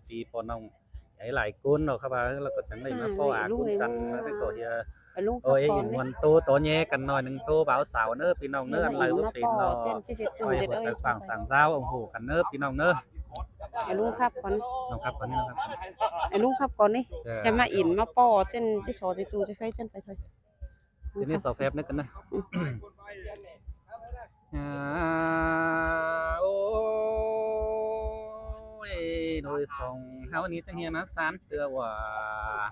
ปีปอน้องหลายกุนเนาะครับว่าเราก็จังได้มาพ่ออากุนจันทร์แล้วก็เฮียลุงขับโอ้ยก่อนอีกมวนนี่โตโตแย่กันหน่อยหนึงโตบ่าวสาวเด้อพี่น้องเด้ออันไรบ่เป็นเนาะโอ้ยหัวใจฟังสั่งเจ้าโอ้โหกันเด้อพี่น้องเด้อไอ้ลุงขับก่อนน้องครับคนนี้นะครับ ไอ้ลุงขับก่อนนี่จะมาอินมาป้อเช่นที่สอที่ตูจะใครเช่นไปเถอะทีนี้สอบแฟบนึกกันนะโอ้ยโดยส่งเฮานี้จังเฮียนะสารเตือว่า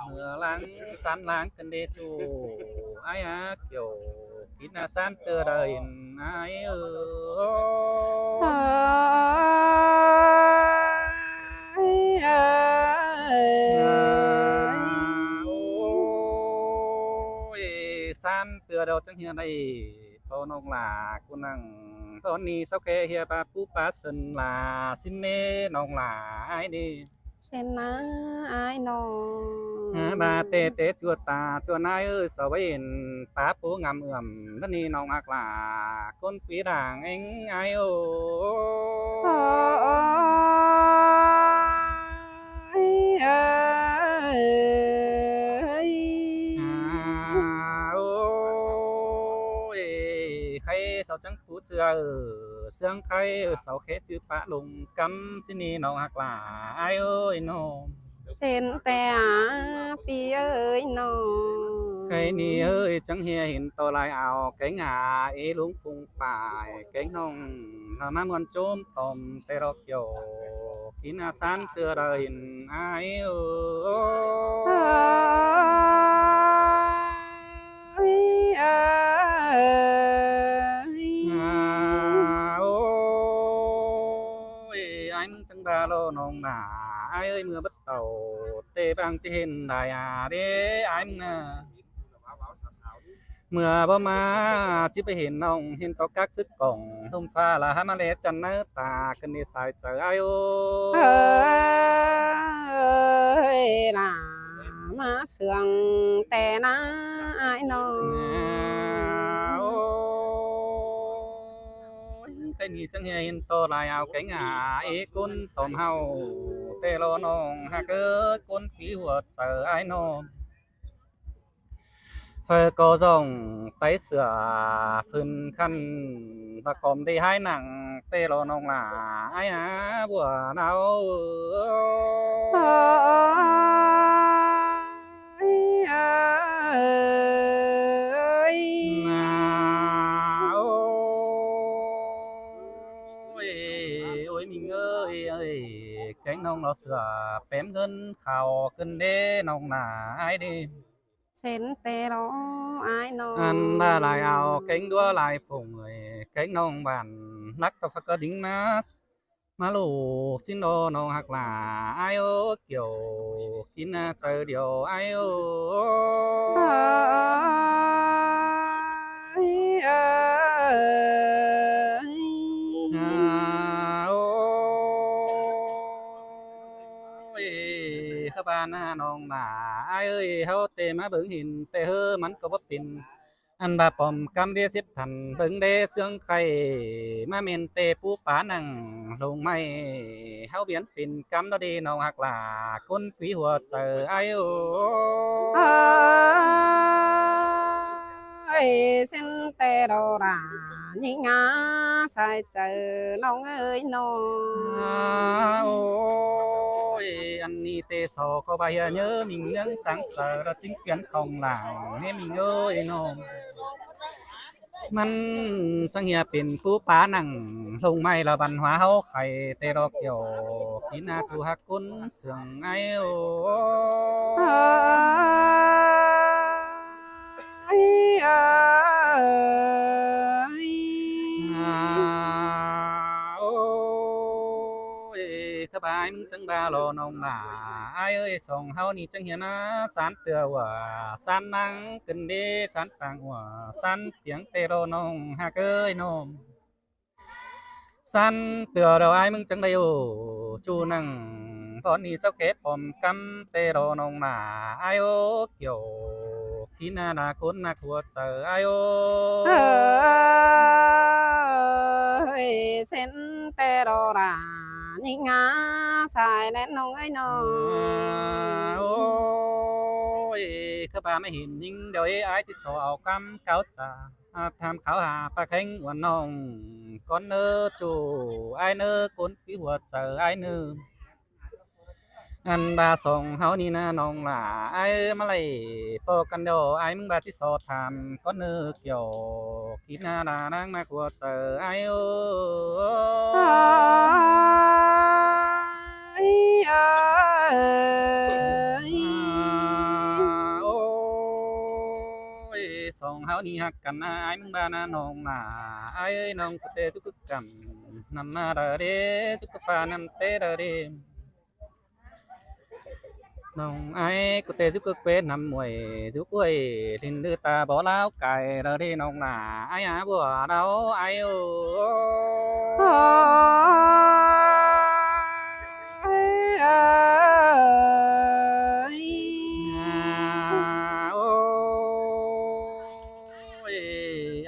เมื่อหลังสารล้างกันเดจูอ้ายเกี่ยวกินนะสารเตือได้อ้ายโอ้ยสารเตือเราจังเฮียได้พอน้องหลากูนั่งตอนนี้เซาแค่เฮียปาปูปาสันลาสินเน่น้องหลาอ้ายนี่เส้นนะไอ้น้องบาเตเตจัวตาจัวนายสาวเอ็นป้าปูงามเอื่อมนั่นนี่น้องอักลาคนปีด่างเอ็งไอโอโอ้ยใครเสาจังปูเจือเสียงใครเสาเขตคือปะลงกำสินี่น้องอักลาไอโอ้ยน้อง เส้นแต่ปีเอ้ยน้องใครนี่เอ้ยจังเฮียเห็นตัวลายเอาแกงหาลุงพุงป่ายแกงน้องนามามวนโจมตอมเตรอกโยกินอาสานเตือเดินไอโโอ้ยไอ้มึงจังบาโลน้องหนาไอเอ้ยเมื่อบัดเต่าเตบังจะเห็นได้เด้ไอ้มึงน่ะ เมื่อบ่มาจิไปเห็นน้องเห็นตอกักซึกกล่องทุ่มฟ้าละหามาเลจันเนื้อตากันในสายเจอไอโอเอ้ยล่ะมาเสื่องแต่นะไอ้น้องโอ้ยใครนี่จังเห็นโตลายเอาแกงเอกุนตอมเฮาเตโลน้องหากเกิดกุนผีหัวเจอไอ้น้องphơi có dòng tay sửa phun khăn và còn đi hai nặng tê lo nông là ai bùa nào ôi mình ơi cánh nông nó sửa bém gân khảo cân đê nông là ai đi เส้นแต่รอไอ้น้อง anh ba lại ao cánh đua lại phùng người cánh nông bàn nắc tao phải có đính nát má lù xin đồ nông hoặc là ai ô kiểu kín trời điều ai ô các bạnน้องหนาไอ้เอ้ยเฮาเตมาเบิ่งหินแต่เฮอมันก็บ่เป็นอันบาปอมกำเดียสิบทันเบิ่งเดเสื่องไข่มาเมนเตปูปานังลงไม่เฮาเบียนเป็นกำดอดีน้องหักหลาคนผีหัวเจอไอ้โอเส้นแต่รอรายิ่งงาใส่เจอน้องเอ้ยน้อง โอ้ยอันนี้เตโซก็ไปnhớ mình những sáng sợ ra chính kiến không làng nghe mình ơiน้องมันจังเฮียเป็นผู้ป้านั่งลงไม่ละบันหัวเฮาไข่เตรอเกี่ยวกินอาทูฮักกุนเสื่องไอโอโอ้ยสบายมึงจังบาโลน้องหนาไอเอ้ยส่งเฮานี่จังเฮียนะสารเตือว่าสารนังกันเดสารต่างว่าสารเตียงเตโรน้องฮักเอ้ยน้อง san tựa đầu ai mừng chẳng đây ô chu năng con đi sau khép bom cắm tê đồ nông mà ai ô kiểu khi na đà côn na thua tờ ai ôเส้นแต่รอรา nhị ngã xài nén nông ấy nó โอ้ยถ้าป่าไม่เห็นยิงเดี๋ยวไอ้ที่สอเอากำเขาตาทำเขาหาปลาเข็งวันน้องก้อนเนื้อจูไอ้เนื้อก้นปีหัวเจอไอ้เนื้ออันบาส่งเฮานี่นะน้องหล่าไอ้มาเลยปอกันเดียวไอ้มึงบาที่สอทำก้อนเนื้อเกี่ยวกินหน้าดานั่งมาหัวเจอไอ้โอ้ โอ้ยสองเฮานี่ฮักกันนะไอ้มึงบ้านะน้องน่ะไอ้น้องก็เตทุกกำนำมาเด้อเด้ทุกฟ้านำเตเด้อเด้น้องไอ้ก็เตทุกเป็นนำมวยทุกเว้ยลินดือตาบ่ลาวไก่เด้อเด้น้องน่ะไอ้หาบัวเราไอ้โอ้โอ้ย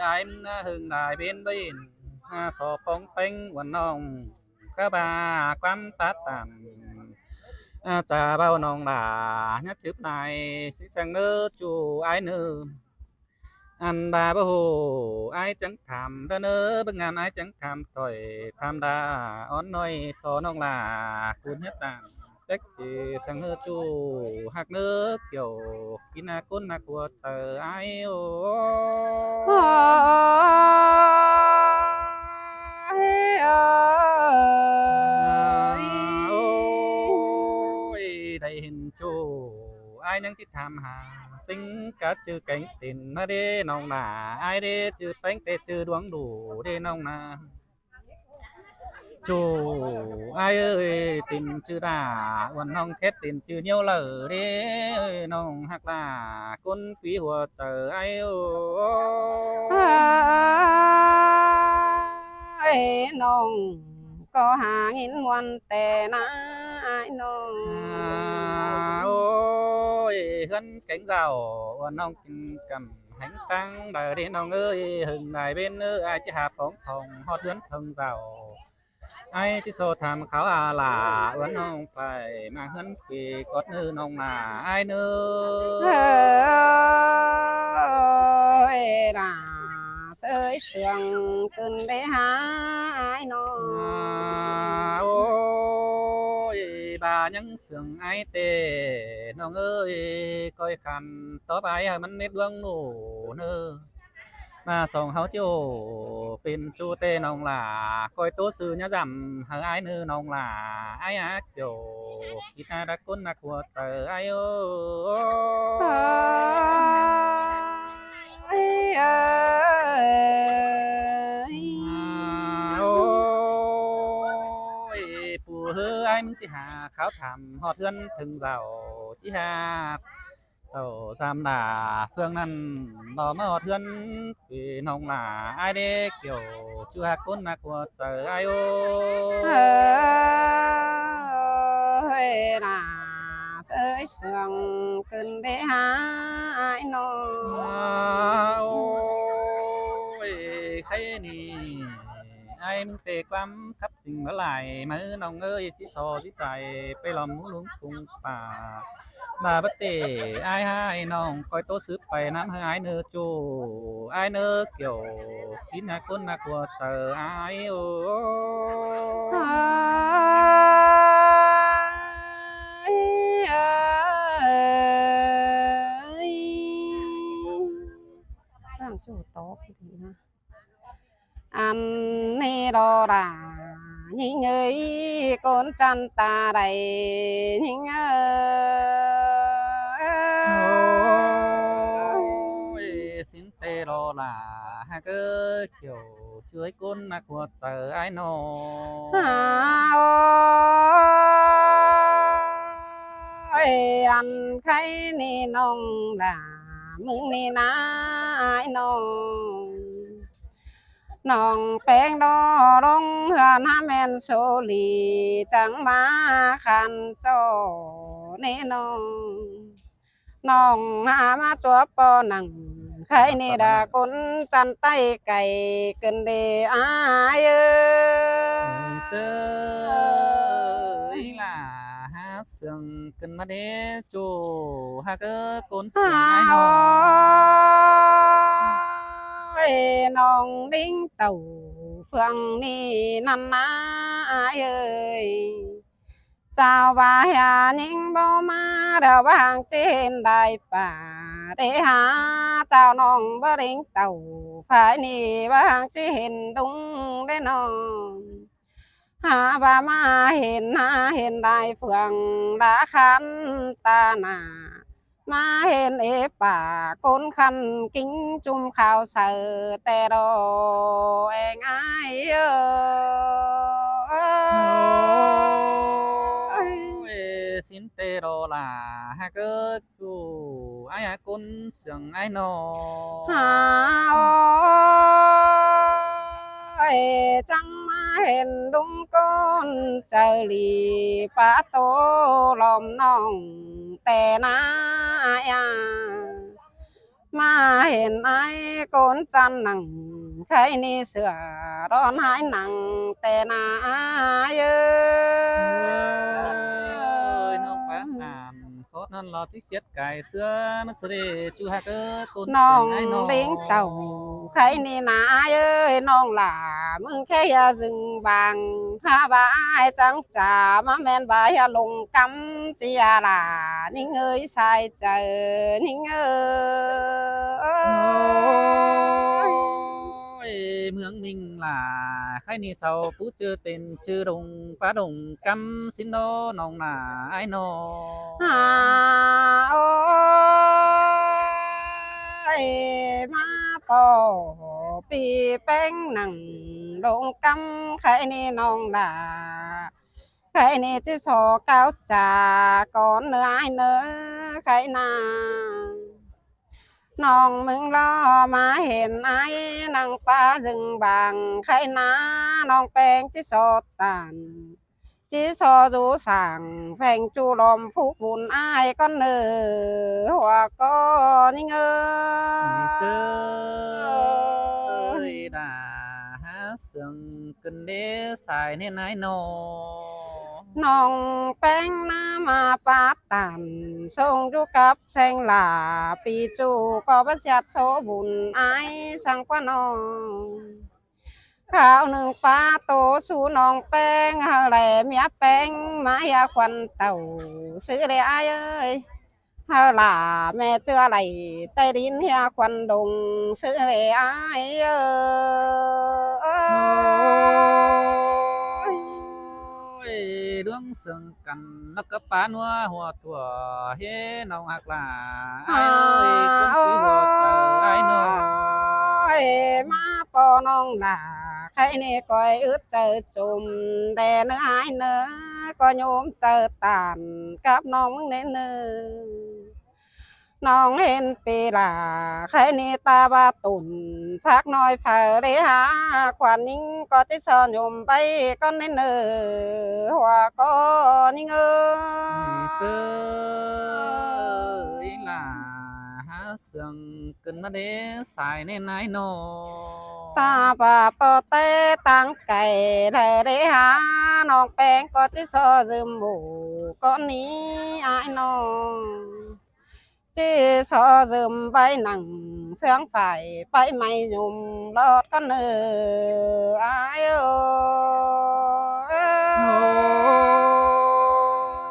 ไอ้มึงน่ะหึงได้เป็นบินสอปองเป็งวันน้องก็บาความตัดตันcha bao nong là nhất trước này sẽ sang nơ chu ai nơ anh ba bố hồ ai chẳng tham đơ nơ bất ngàn ai chẳng tham tội tham đa on nói so nong là cuốn hết tàng cách thì sang nơ chu hạc nơ kiểu kina côn nạc của tờ ai ô đây hình chu ai nhắn thích tham hà tính cả chữ cánh tiền mà đê nong là ai đê chữ bánh tê chữ đoán đủ đê nong là chu ai ơi tìm chữ đà còn nong khét tìm chữ nhiều lở đê nong hoặc là con quý của tờ ai ơi nong có hàng in ngoan tè na ai nong ôi hân cánh rào nong cầm hành tăng đời đến nong ơi hừng này bên nữ ai chỉ hạp bóng phòng hót hướn thân rào ai chỉ số tham khảo là vẫn nong phải mang hân kỳ cốt nữ nong là ai nữa ơi là sơi sương cơn để há ai nong ôi bà nhắn sương ai tê nong ơi coi khăn tó bài mình nét đuông nổ nơ mà song háo chiều pin chu tê nong là coi tốt sư nhá dầm hở ai nơ nong là ai á kiểu kita đã côn nạc của tờ ai ô phù hư ai mình chỉ hà kháo thảm họ thân thường giàu chỉ hà tàu giam là phương năng đó mà họ thân vì nông là ai đê kiểu chưa hạt côn nạc của tờ ai ô ơi là sơi sương cơn để há ai nong ôi khay nì aiมึงเตะความทับจริงเมื่อไหร่มือน้องเอ้ยที่ซอที่ใจไปลอมลุงคุงป่ามาบัดเตะไอ้ให้น้องคอยโตซื้อไปน้ำให้ไอ้เนื้อจูไอ้เนื้อเกี่ยวกินหน้าก้นหน้าขัวเจอไอ้โอ้đang chủ tốt thì ha anh nê đo đà nhìn ơi con chăn ta đầy nhìn ơi xin tê đo là hai cái kiểu chuối côn nạc của tờ ai nó ơi ăn khay nê nong đà mừng nê na ai nong nong bèn đo đông hườn ha men số lì chẳng má khăn cho nê nong nong ha má chúa po nằng ใครนี่ดาคนจันไต้ไก่เกินเดอายเอ้ย sơ ý là hát sương cần mà đế chủ hát cơ côn sương ai nó เอ้ยน้องดิ้งเต่าเฟืองนี่นั่นนะอายเอ้ยเจ้าบ่าหานิ่งบ่มาเดาบางเจนได้ป่าได้หาเจ้าน้องบ่ดิ้งเต่าภายนี่บางเจนดุงได้น้องหาบ่ามาเห็นหาเห็นได้เฟืองดาคันตาหนา มาเห็นเอป่าก้นคันกิ้งจุ่มข้าวเสือแต่ดอเองไอเอ ôi xin tê đồ là hát cơ chủ ai à côn sương ai nó หาโอ้ยจังมาเห็นดุงก้นเจอหลีปะโตลอมน้องแต่นาอยามาเห็นไอ้โกนจันหนังใครนี่เสือร้อนหายหนังแต่นาเยอ ơi nó phát hàm phốt nó lo chiếc xiết cài xưa mất sợi chú hát cơ côn น้อง sương ai nó เลี้ยงเต่าใครนี่นาเอ้ยน้องหล่ามึงแค่ยาจึงบางหาบายจังจ่ามาแม่นบายลงกำจียาลานิ่งเอ้ยชายเจอนิ่งเอ้ย ôi mương mình là khai ni sau phú chưa tên chưa đồng phá đồng căm xin nó nòng là ai nó หาโอ้ยมาปอปีแป้งหนังลงกำใครนี่น้องด่า ใครนี่ที่โชเก้าจาก่อนเนื้อไอเนื้อใครนาน้องมึงรอมาเห็นไอ้นางฟ้าจึงบางใครนาน้องแป้งที่โชตานที่โชดูสั่งแฝงจูลมฟุกบุญไอ้ก็เนื้อหัวก็นิ่งเอ xưa อ đã hát sương cần đế xài nên ai nó น้องแป้งหน้ามาปาตันส่งอยู่กับแซงหลาปีจูก็ประชาโซบุญไอสังกว่าน้องข้าวหนึ่งปลาโตสู่น้องแป้งเฮาแหลมยาแป้งมายาควันเต่าซื้อได้ไอเอ้ยเฮาหล่าแม่เชื่ออะไรใต้ดินเฮียควันดงซื้อได้ไอเอ้ย ôi đương sương cần nó cấp phá nua hòa thủa hế nòng hạc là ai ơi con quý hồ chờ ai nó โอ้ยมาปอน้องหล่าใครนี่ก้อยอึดเจอจุ่มแต่เนื้อหายเนื้อก็โยมเจอตานกับน้องมึงเน้นเนื้อน้องเห็นปีหล่าใครนี่ตาบาตุ่นพักน้อยเผอได้หาขวัญนิ่งก็ที่ซอนโยมไปก็เน้นเนื้อหัวก็นิ่งเออ xưa ý là hát sương cần mà đế xài nên ai nó ตาปาปอเต้ตังไก่ได้หาน้องแป้งก็ที่ซอซึมบูก็นี้ไอ้น้องที่ซอซึมใบหนังเสียงไฟไปไม่หยุ่มรอดก็เนื้อไอ้เอ้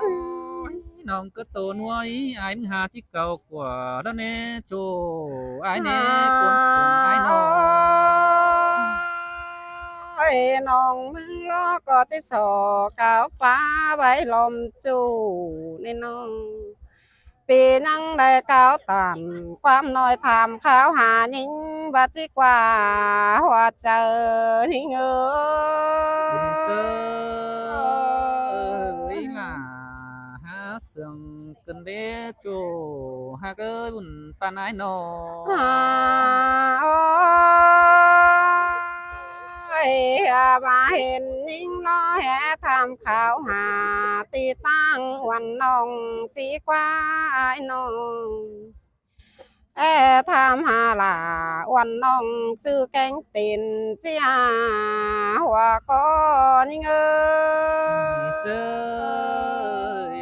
ย nòng cứ tổ nuôi ai mình hà chiếc cầu của đó nè chú ai nè cuốn sương ai nó ไอ้น้องมึงรอก็ที่สอกาวฟ้าไว้ลมจูนี่น้องปีนั่งได้กาวตันความน้อยทำข้าวหานิ่งบัดจิกว่าหัวเจอนิ่งเอ bình อ sơ ý là hát sương cần đế chú hát ơi buồn pan ai nó โอ้ยมาเห็นนิ่งน้อยแหทำข้าวหาตีตั้งวันน้องจีกว่าไอ้น้อง tham hà là oan nong chữ cánh tiền chia hòa có những sơ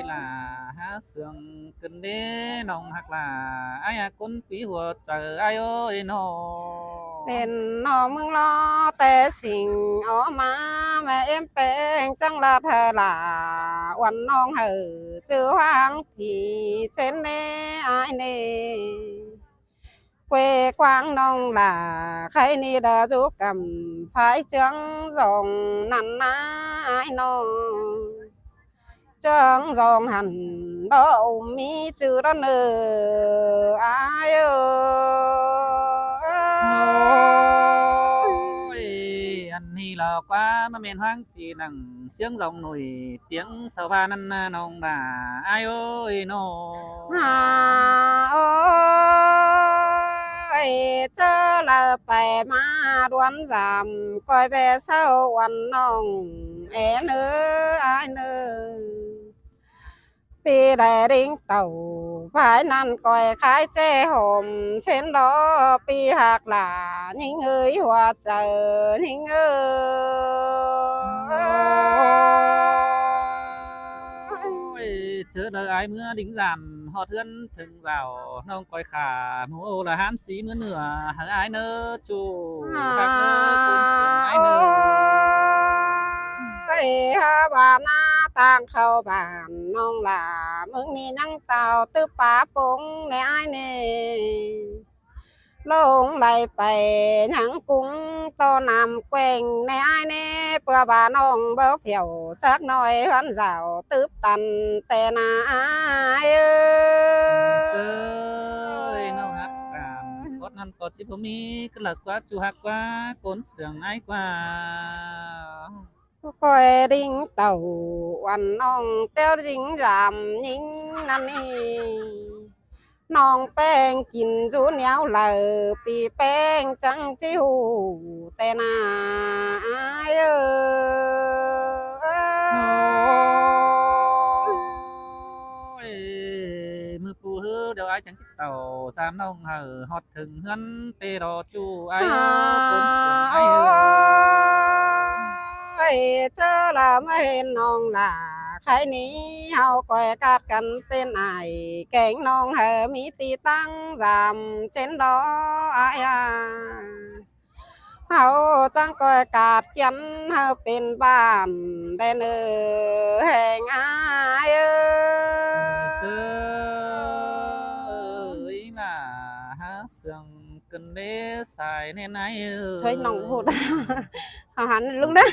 là há sương cần đế nong hạc là ai à con quý hùa chờ ai ơi nó tiền nó mừng lo tê sinh ở má mẹ em bèn chẳng là thờ là oan nong hờ chữ hoang thì trên nê ai nê quê quang nông là khai ni đã giúp cầm phải trắng dòng năn ná ai nó trắng dòng hẳn đậu mi chữ đó nơ ai ơi anh hi là quá mà miền hoang thì nằng tiếng dòng nổi tiếng sầu pha năn nong là ai ơi nó ơi chớ là phải mà đoán giảm coi về sau quan nông é nữa ai nữa vì đại đinh tàu phải năn coi khai chế hòm trên đó pi hạc là những người hòa chờ những ơi chớ đợi ai mưa đính giảm họ thương thường vào nông coi khả mũ là hám xí mưa nửa hả ai nơ chủ hạc nơ côn sướng ai nơ ha bà na tang khâu bàn nông là mừng ni nhăng tàu tư phá bông nè ai nè lông lại phải nhăng cung to nằm quanh nè ai nè bữa bà nông bơ phiểu sắc nói hơn rào tướp tần tè na ai ơi nó hát cảm con ăn có chip mi cứ lật quá chu hạc quá côn sướng ai quá coi đinh tàu oan nong teo đinh giảm nhính năn đi nong bèn kín rú néo lờ pi bèn trắng chiu tè na ai ơi mưa phù hư đều ai chẳng thích tàu sam nông hờ hót thường hân tê đò chu ai côn sướng ai ơi chớ là mấy nong là khai ní hao coi cát cần bên này cánh nong hờ mi ti tăng giảm trên đó ai à hao tăng coi cát chân hờ bên bàn đen hẹn ai ơi là há sương cần đế xài nên ai thấy nong hụt hắn lúc đấy